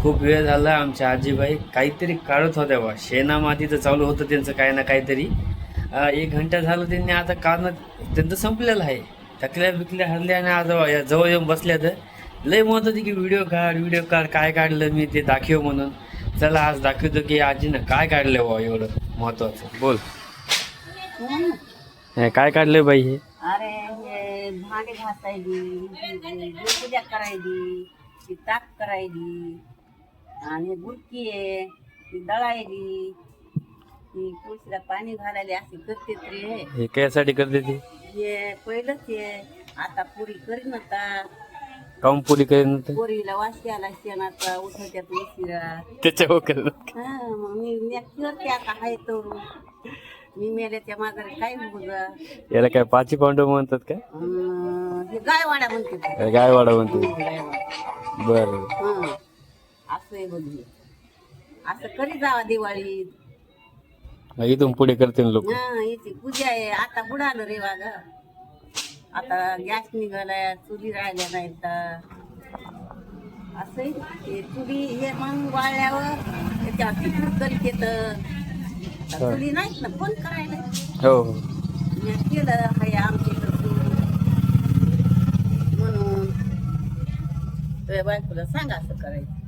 खूप वेळ झाला. आमच्या आजीबाई काहीतरी काढत होत्या बा, शेणा मातीचं चालू होतं त्यांचं काय ना काहीतरी. 1 घंटा झालं त्यांनी आता काढणं त्यांचं संपलेलं आहे. थकल्या बिकल्या हरल्या आणि आज जवळ येऊन बसल्या तर लय म्हणत होती की व्हिडिओ काढ, काय काढलं मी ते दाखव म्हणून. चला आज दाखवतो की आजीनं काय काढलं बा एवढं महत्वाचं. बोल काय काढलं बाई हे? अरे हे भांडे घासायली, पूजा करायली, ती ताक करायली, आणि बुडकी आहे ती दळायली, ती तुळशीला पाणी घालायला अशी करते रे. हे कायसाठी करते ती? हे पहिलंच आहे. आता पुरी करीन होता, काऊन पुरी करेन ते? पोरीला वाशी शेणाचा उठवत्यात उशिरा. त्याच्यावर करत हा मग मी करते आता हाय तो मी मेल्याच्या माघारी काय बघा. याला काय पाची पांडव म्हणतात काय? हे गायवाडा म्हणते ते. गायवाडा म्हणतो. गायवाडा. बर हं. असं आहे बघ. असं करी जावा दिवाळीत. इथून पुढे करते लोक. याची पूजा आहे. आता बुडालं रे वाग. आता गॅस निघालाय, चुली राहिल्या नाहीत तर असं आहे. हे चुली हे मग वाळल्यावर त्याच्यावर तिखट करीत येतं. चुली नाहीत ना कोण करायला. हो मी केलं हाय आमच्या इथं चूल. म्हणून तुझ्या बायकोला सांगा असं करायचं.